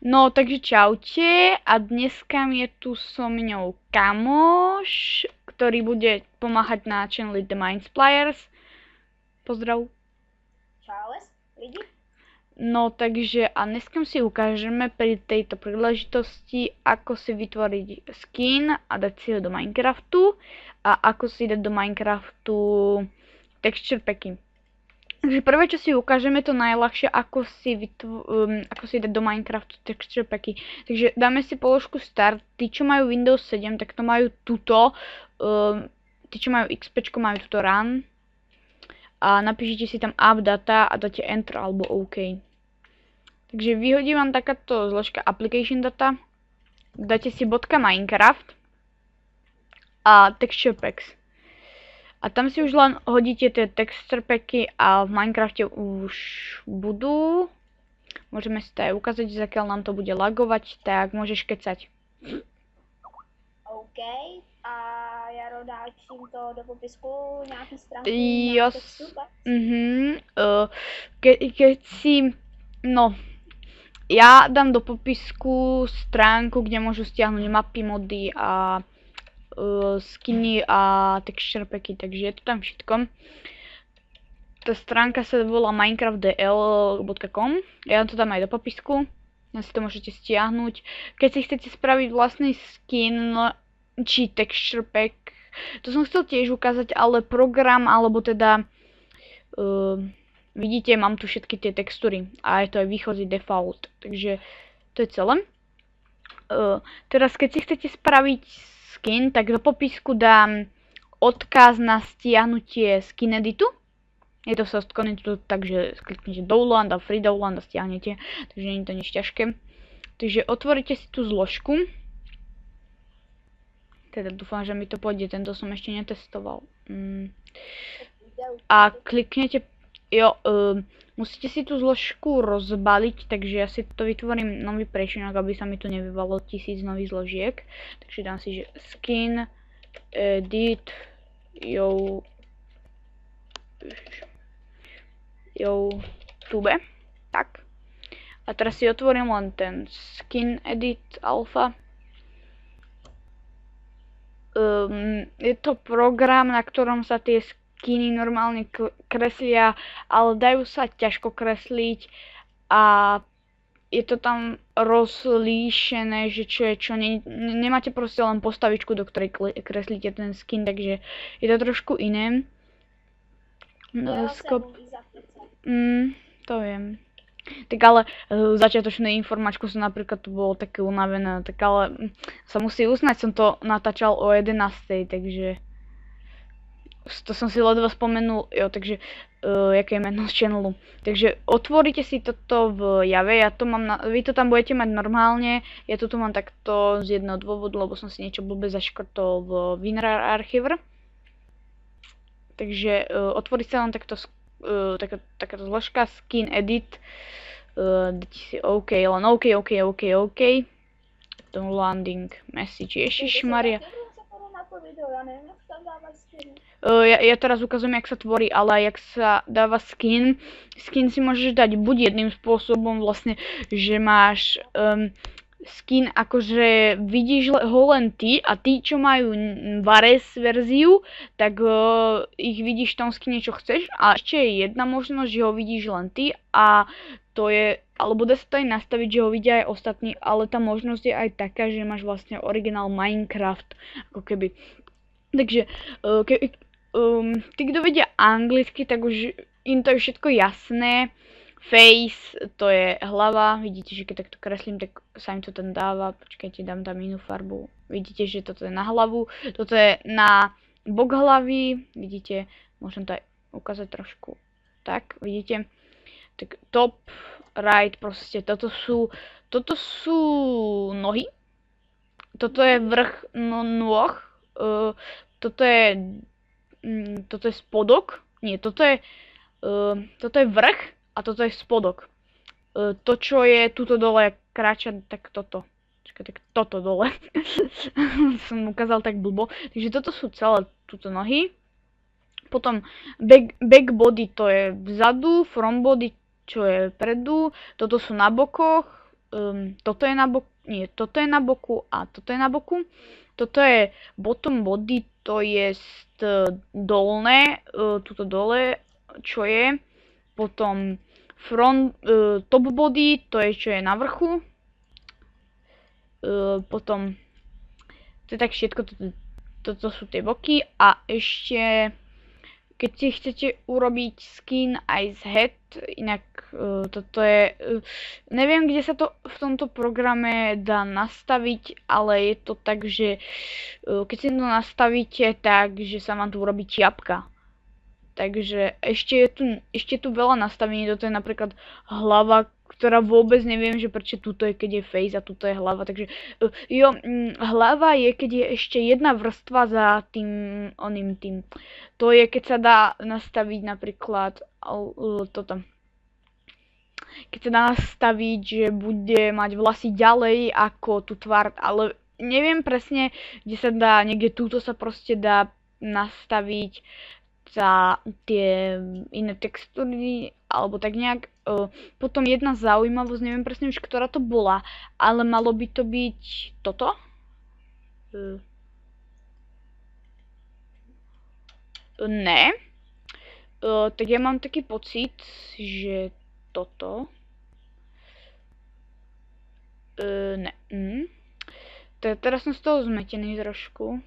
No, takže čaute a dneska je tu so mňou kamoš, ktorý bude pomáhať na channeli The Mindsplayers. Pozdrav. Čau, lidi. No, takže a dneska si ukážeme pri tejto príležitosti, ako si vytvoriť skin a dať si ho do Minecraftu a ako si dať do Minecraftu texture packy. Takže prvé, čo si ukážeme, to najľahšie, ako si dať do Minecraftu texture packy. Takže dáme si položku Start. Tí, čo majú Windows 7, tak to majú tuto. Tí, čo majú XP, majú tuto Run. A napíšite si tam App Data a dáte Enter alebo OK. Takže vyhodí vám takáto zložka Application Data. Dáte si .minecraft a Texture Packs. A tam si už len hodíte tie texture packy a v Minecrafte už budú. Môžeme si to aj ukázať, zakiaľ nám to bude lagovať, tak môžeš kecať. OK, a Jaro, dáš im to do popisku nějaký stránky Jo, na textu? keď si, no, ja dám do popisku stránku, kde môžu stiahnuť mapy, mody a skiny a texture packy, takže je to tam všetko. Tá stránka sa volá minecraftdl.com, ja to dám aj do popisku, si to môžete stiahnuť. Keď si chcete spraviť vlastný skin či texture pack, to som chcel tiež ukázať, ale program, alebo teda vidíte, mám tu všetky tie textúry a je to aj výchozí default, takže to je celé. Teraz keď si chcete spraviť skin, tak do popisku dám odkaz na stiahnutie skin editu. Je to soft connected, takže kliknete download a free download a stiahnete, takže nie je to nič ťažké. Takže otvoríte si tú zložku. Teda dúfam, že mi to pôjde, tento som ešte netestoval. A kliknete, musíte si tú zložku rozbaliť, takže ja si to vytvorím nový prečinok, aby sa mi tu nevyvalo 1000 nových zložiek. Takže dám si, že skin, edit, YouTube. Tak. A teraz si otvorím len ten skin edit alpha. Je to program, na ktorom sa tie skiny normálne kreslia, ale dajú sa ťažko kresliť a je to tam rozlíšené, že čo je čo. Nemáte proste len postavičku, do ktorej kreslíte ten skin, takže je to trošku iné. To viem. Tak ale začiatočné informačku som napríklad tu bolo také unavené, tak ale sa musí uznať, som to natáčal o 11, takže to som si ledva spomenul, takže jaké je meno z channelu. Takže otvoríte si toto v Jave, vy to tam budete mať normálne, ja to tu mám takto z jedného dôvodu, lebo som si niečo blbé zaškrtol v WinRAR Archiver. Takže otvorí sa len takto takáto zložka skin edit, dajte si OK, len OK. Downloading message, ježišmaria. Ja teraz ukazujem, jak sa tvorí, ale aj jak sa dáva skin. Skin si môžeš dať buď jedným spôsobom, vlastne, že máš skin, akože vidíš ho len ty a tí, čo majú Vares verziu, tak ich vidíš v tom skine, čo chceš. A ešte je jedna možnosť, že ho vidíš len ty a to je, alebo dá sa to aj nastaviť, že ho vidia aj ostatní, ale tá možnosť je aj taká, že máš vlastne originál Minecraft, ako keby. Takže tí, kto vedia anglicky, tak už im to je všetko jasné. Face, to je hlava, vidíte, že keď takto kreslím, tak sa im to tam dáva, počkajte, dám tam inú farbu, vidíte, že toto je na hlavu, toto je na bok hlavy, vidíte, môžem to aj ukázať trošku, tak, vidíte, tak top, right, proste, toto sú nohy, toto je vrch nôh, toto je spodok, nie, toto je vrch, a toto je spodok. To, čo je tuto dole, kráča, tak toto. Tak toto dole. Som ukázal tak blbo. Takže toto sú celé tuto nohy. Potom back body, to je vzadu, front body, čo je vpredu. Toto sú na bokoch. toto je na boku, nie, toto je na boku a toto je na boku. Toto je bottom body, to je dolné, tuto dole, čo je. Potom front, top body, to je čo je na vrchu. Potom, to je tak všetko, toto sú tie boky a ešte, keď si chcete urobiť skin aj z head, inak toto je, neviem, kde sa to v tomto programe dá nastaviť, ale je to tak, že keď si to nastavíte, tak, že sa vám tu urobí čiapka. Takže ešte je tu veľa nastavení, toto je napríklad hlava, ktorá vôbec neviem, že prečo tuto je, keď je face a tuto je hlava, takže jo, hlava je, keď je ešte jedna vrstva za tým, tým. To je, keď sa dá nastaviť napríklad toto. Keď sa dá nastaviť, že bude mať vlasy ďalej ako tú tvár, ale neviem presne, kde sa dá, niekde túto sa proste dá nastaviť za tie iné textúry, alebo tak nejak. Potom jedna zaujímavosť, neviem presne už, ktorá to bola, ale malo by to byť toto? Ne. Tak ja mám taký pocit, že toto. Ne. Teraz som z toho zmetený trošku.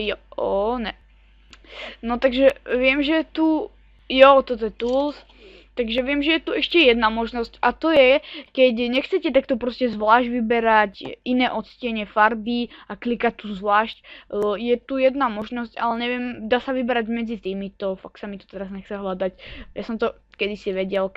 Jo, ne. No takže viem, že je tu, jo, toto je tools, takže viem, že je tu ešte jedna možnosť a to je, keď nechcete takto proste zvlášť vyberať iné odstiene farby a klikať tu zvlášť, je tu jedna možnosť, ale neviem, dá sa vyberať medzi týmito, fakt sa mi to teraz nechce hľadať, ja som to kedysi vedel,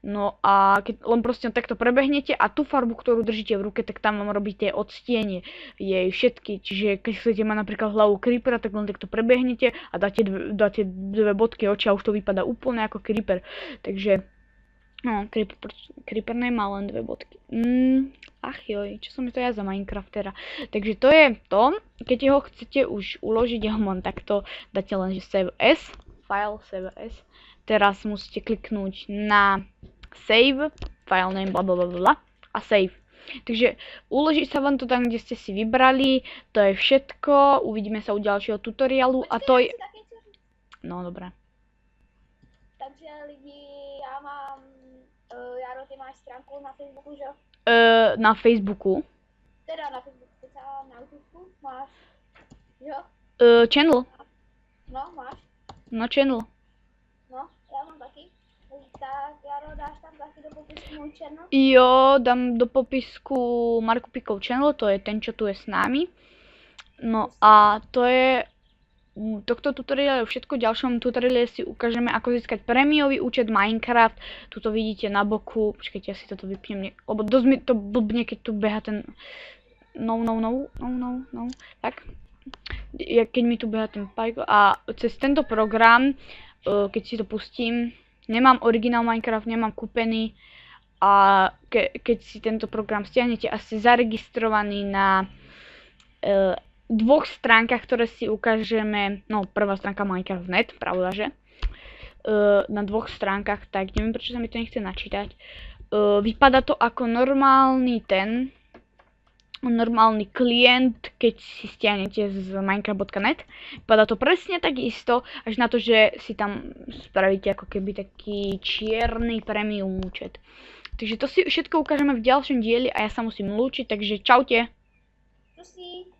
no a keď len proste takto prebehnete a tú farbu, ktorú držíte v ruke, tak tam vám robíte odstiene jej všetky, čiže keď chcete mať napríklad hlavu creepera, tak len takto prebehnete a dáte dve bodky oči a už to vypadá úplne ako creeper, takže no, creeper nemá len dve bodky. Ach joj, čo som je to ja za Minecraftera. Takže to je to, keď ho chcete už uložiť, ja ho mám takto, dáte len že save as, file save as. Teraz musíte kliknúť na save, file name, blablabla a save. Takže uloží sa vám to tam, kde ste si vybrali, to je všetko, uvidíme sa u ďalšieho tutoriálu a to je... No, dobré. Takže lidi, já mám, Jaro, ty máš stránku na Facebooku, že jo? Na Facebooku. Teda na Facebooku, na YouTube máš, jo? Channel. No, máš. No, channel. No, já mám taky. Tak, Jaro, dáš tam taky do popisku můj channel? Jo, dám do popisku Marko Pikov channel, to je ten, čo tu je s námi. No a to je tohto tutoriálu všetko. V ďalšom tutoriále si ukážeme, ako získať prémiový účet Minecraft. Tuto vidíte na boku, počkajte, ja si toto vypnem, lebo dosť mi to blbne, keď tu beha ten... No, tak. Keď mi tu beha ten pajko a cez tento program, keď si to pustím, nemám originál Minecraft, nemám kúpený a keď si tento program stiahnete a ste zaregistrovaní na dvoch stránkach, ktoré si ukážeme, no prvá stránka Minecraft.net, pravda, že? Na dvoch stránkach, tak neviem, prečo sa mi to nechce načítať. Vypadá to ako normálny klient, keď si stiahnete z minecraft.net. Vypadá to presne tak isto, až na to, že si tam spravíte ako keby taký čierny premium účet. Takže to si všetko ukážeme v ďalšom dieli a ja sa musím lúčiť, takže čaute. Čusí.